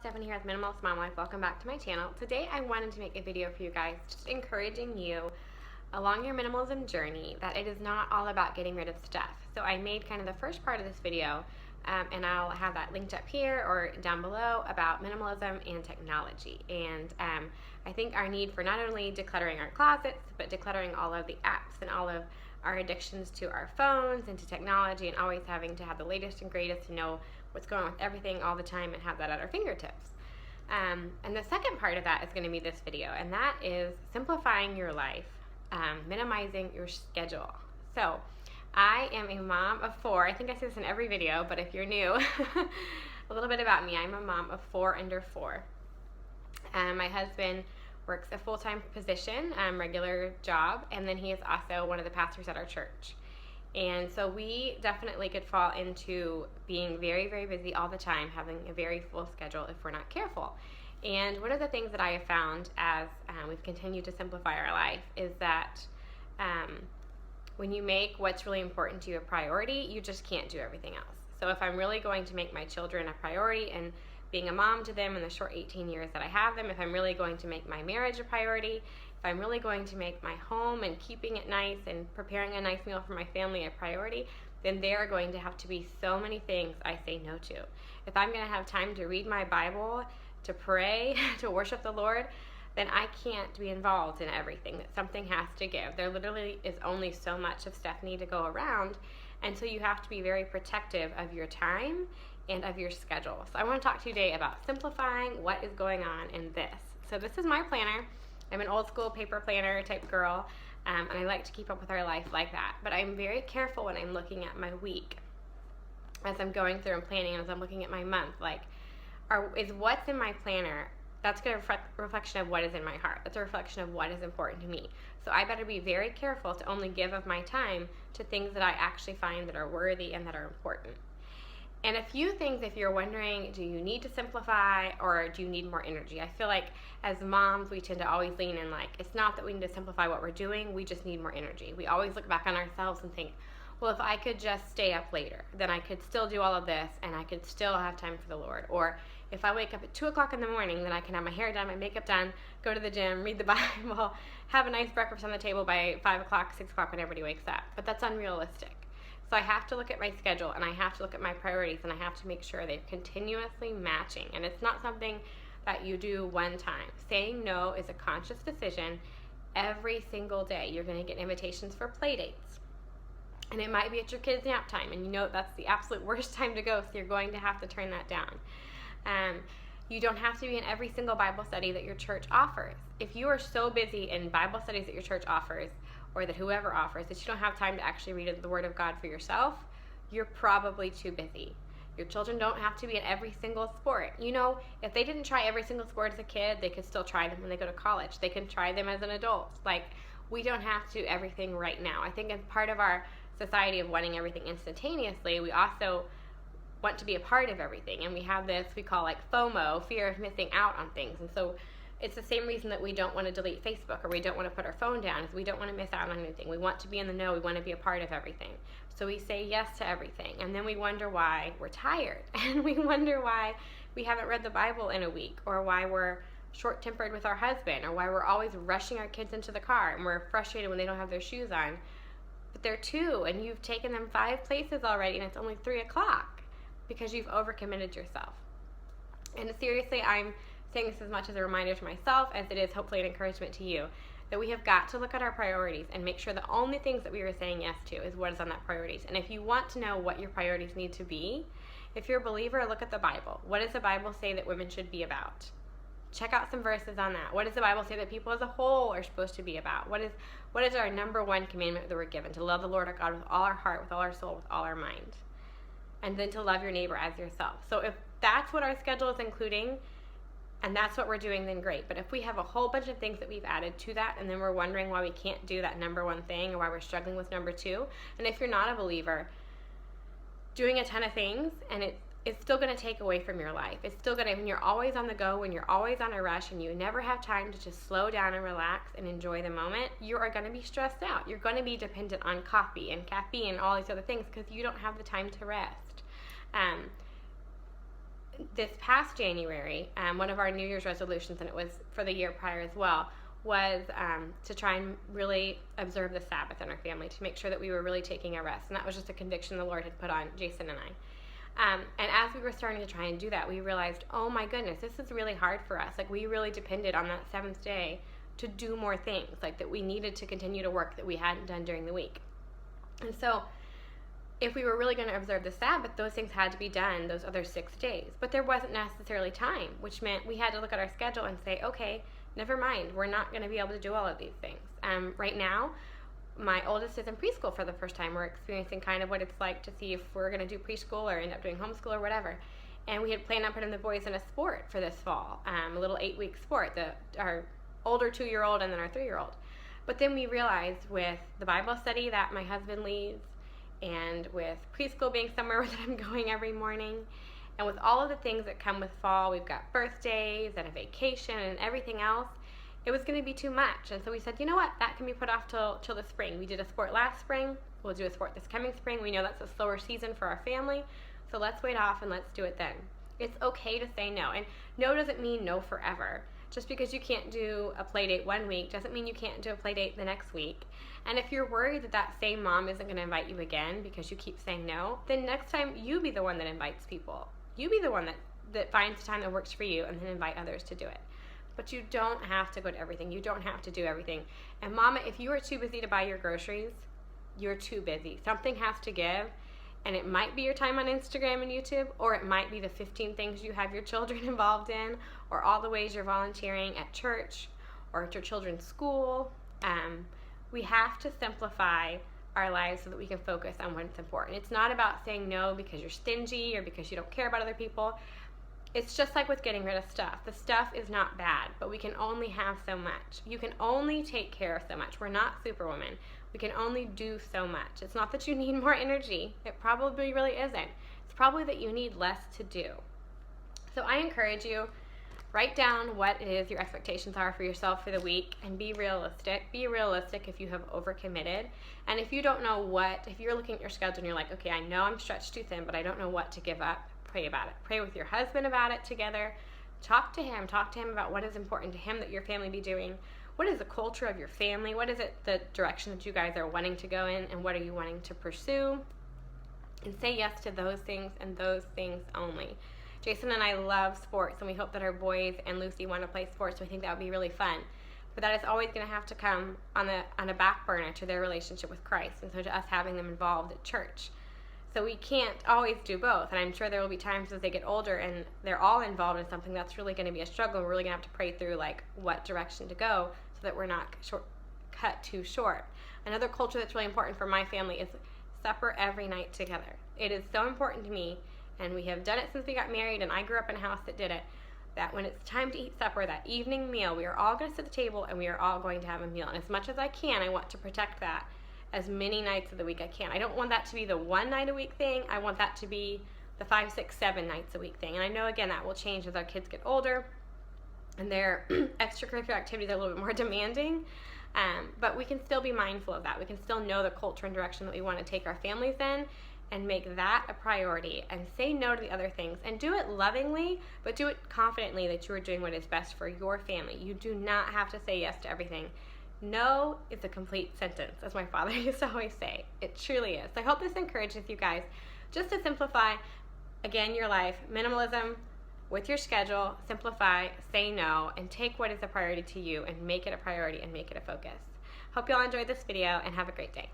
Stephanie here with Minimalist Mom Life. Welcome back to my channel. Today I wanted to make a video for you guys just encouraging you along your minimalism journey that it is not all about getting rid of stuff. So I made kind of the first part of this video and I'll have that linked up here or down below about minimalism and technology. And I think our need for not only decluttering our closets but decluttering all of the apps and all of our addictions to our phones and to technology and always having to have the latest and greatest to know what's going on with everything all the time and have that at our fingertips. And the second part of that is going to be this video, and that is simplifying your life, minimizing your schedule. So I am a mom of 4. I think I say this in every video, but if you're new, a little bit about me. I'm a mom of 4 under 4. My husband works a full-time position, regular job, and then he is also one of the pastors at our church. And so we definitely could fall into being very, very busy all the time, having a very full schedule if we're not careful. And one of the things that I have found as we've continued to simplify our life is that when you make what's really important to you a priority, you just can't do everything else. So if I'm really going to make my children a priority and being a mom to them in the short 18 years that I have them, if I'm really going to make my marriage a priority, if I'm really going to make my home and keeping it nice and preparing a nice meal for my family a priority, then there are going to have to be so many things I say no to. If I'm going to have time to read my Bible, to pray, to worship the Lord, then I can't be involved in everything. That something has to give. There literally is only so much of Stephanie to go around, and so you have to be very protective of your time and of your schedule. So I want to talk to you today about simplifying what is going on in this. So this is my planner. I'm an old school paper planner type girl, and I like to keep up with our life like that. But I'm very careful when I'm looking at my week, as I'm going through and planning, and as I'm looking at my month. Like, is what's in my planner, that's a reflection of what is in my heart. That's a reflection of what is important to me. So I better be very careful to only give of my time to things that I actually find that are worthy and that are important. And a few things, if you're wondering, do you need to simplify or do you need more energy? I feel like as moms, we tend to always lean in like, it's not that we need to simplify what we're doing, we just need more energy. We always look back on ourselves and think, well, if I could just stay up later, then I could still do all of this and I could still have time for the Lord. Or if I wake up at 2 o'clock in the morning, then I can have my hair done, my makeup done, go to the gym, read the Bible, have a nice breakfast on the table by 5 o'clock, 6 o'clock when everybody wakes up. But that's unrealistic. So I have to look at my schedule and I have to look at my priorities and I have to make sure they're continuously matching. And it's not something that you do one time. Saying no is a conscious decision every single day. You're going to get invitations for play dates. And it might be at your kids' nap time, and you know that's the absolute worst time to go, so you're going to have to turn that down. You don't have to be in every single Bible study that your church offers. If you are so busy in Bible studies that your church offers, or that whoever offers, that you don't have time to actually read the Word of God for yourself, you're probably too busy. Your children don't have to be in every single sport. You know, if they didn't try every single sport as a kid, they could still try them when they go to college. They can try them as an adult. Like, we don't have to do everything right now. I think as part of our society of wanting everything instantaneously, we also want to be a part of everything. And we have this we call like FOMO, fear of missing out on things. And so it's the same reason that we don't want to delete Facebook or we don't want to put our phone down, is we don't want to miss out on anything. We want to be in the know. We want to be a part of everything. So we say yes to everything. And then we wonder why we're tired. And we wonder why we haven't read the Bible in a week, or why we're short-tempered with our husband, or why we're always rushing our kids into the car and we're frustrated when they don't have their shoes on. But they're 2 and you've taken them 5 places already and it's only 3 o'clock because you've overcommitted yourself. And seriously, I'm saying this as much as a reminder to myself as it is hopefully an encouragement to you, that we have got to look at our priorities and make sure the only things that we are saying yes to is what is on that priorities. And if you want to know what your priorities need to be, if you're a believer, look at the Bible. What does the Bible say that women should be about? Check out some verses on that. What does the Bible say that people as a whole are supposed to be about? What is our number 1 commandment that we're given? To love the Lord our God with all our heart, with all our soul, with all our mind. And then to love your neighbor as yourself. So if that's what our schedule is including, and that's what we're doing, then great. But if we have a whole bunch of things that we've added to that, and then we're wondering why we can't do that number 1 thing, or why we're struggling with number 2, and if you're not a believer, doing a ton of things, and it's still going to take away from your life. It's still going to, when you're always on the go, when you're always on a rush, and you never have time to just slow down and relax and enjoy the moment, you are going to be stressed out. You're going to be dependent on coffee and caffeine and all these other things because you don't have the time to rest. this past January, one of our New Year's resolutions, and it was for the year prior as well, was to try and really observe the Sabbath in our family, to make sure that we were really taking a rest. And that was just a conviction the Lord had put on Jason and I. And as we were starting to try and do that, we realized, oh my goodness, this is really hard for us. Like, we really depended on that seventh day to do more things, like that we needed to continue to work that we hadn't done during the week. And so if we were really going to observe the Sabbath, those things had to be done those other 6 days. But there wasn't necessarily time, which meant we had to look at our schedule and say, okay, never mind, we're not going to be able to do all of these things. Right now, my oldest is in preschool for the first time. We're experiencing kind of what it's like to see if we're going to do preschool or end up doing homeschool or whatever. And we had planned on putting the boys in a sport for this fall, a little 8-week sport, our older 2-year-old and then our 3-year-old. But then we realized with the Bible study that my husband leads, and with preschool being somewhere that I'm going every morning, and with all of the things that come with fall, we've got birthdays and a vacation and everything else, it was going to be too much. And so we said, you know what, that can be put off till the spring. We did a sport last spring, we'll do a sport this coming spring. We know that's a slower season for our family, so let's wait off and let's do it then. It's okay to say no, and no doesn't mean no forever. Just because you can't do a play date one week doesn't mean you can't do a play date the next week. And if you're worried that that same mom isn't going to invite you again because you keep saying no, then next time you be the one that invites people. You be the one that finds a time that works for you and then invite others to do it. But you don't have to go to everything. You don't have to do everything. And mama, if you are too busy to buy your groceries, you're too busy. Something has to give. And it might be your time on Instagram and YouTube, or it might be the 15 things you have your children involved in, or all the ways you're volunteering at church or at your children's school. We have to simplify our lives so that we can focus on what's important. It's not about saying no because you're stingy or because you don't care about other people. It's just like with getting rid of stuff. The stuff is not bad, but we can only have so much. You can only take care of so much. We're not superwomen. We can only do so much. It's not that you need more energy. It probably really isn't. It's probably that you need less to do. So I encourage you, write down what it is your expectations are for yourself for the week and be realistic. Be realistic if you have overcommitted. And if you don't know if you're looking at your schedule and you're like, okay, I know I'm stretched too thin, but I don't know what to give up, pray about it. Pray with your husband about it together. Talk to him about what is important to him that your family be doing. What is the culture of your family? What is it, the direction that you guys are wanting to go in, and what are you wanting to pursue? And say yes to those things and those things only. Jason and I love sports, and we hope that our boys and Lucy want to play sports. We think that would be really fun. But that is always going to have to come on a back burner to their relationship with Christ, and so to us having them involved at church. So we can't always do both, and I'm sure there will be times as they get older and they're all involved in something that's really going to be a struggle. We're really going to have to pray through like what direction to go so that we're not cut too short. Another culture that's really important for my family is supper every night together. It is so important to me, and we have done it since we got married, and I grew up in a house that did it, that when it's time to eat supper, that evening meal, we are all going to sit at the table and we are all going to have a meal. And as much as I can, I want to protect that as many nights of the week I can. I don't want that to be the 1 night a week thing. I want that to be the 5, 6, 7 nights a week thing. And I know, again, that will change as our kids get older and their extracurricular activities are a little bit more demanding. But we can still be mindful of that. We can still know the culture and direction that we want to take our families in and make that a priority and say no to the other things. And do it lovingly, but do it confidently that you are doing what is best for your family. You do not have to say yes to everything. No is a complete sentence, as my father used to always say. It truly is. So I hope this encourages you guys just to simplify, again, your life. Minimalism with your schedule. Simplify, say no, and take what is a priority to you and make it a priority and make it a focus. Hope you all enjoyed this video and have a great day.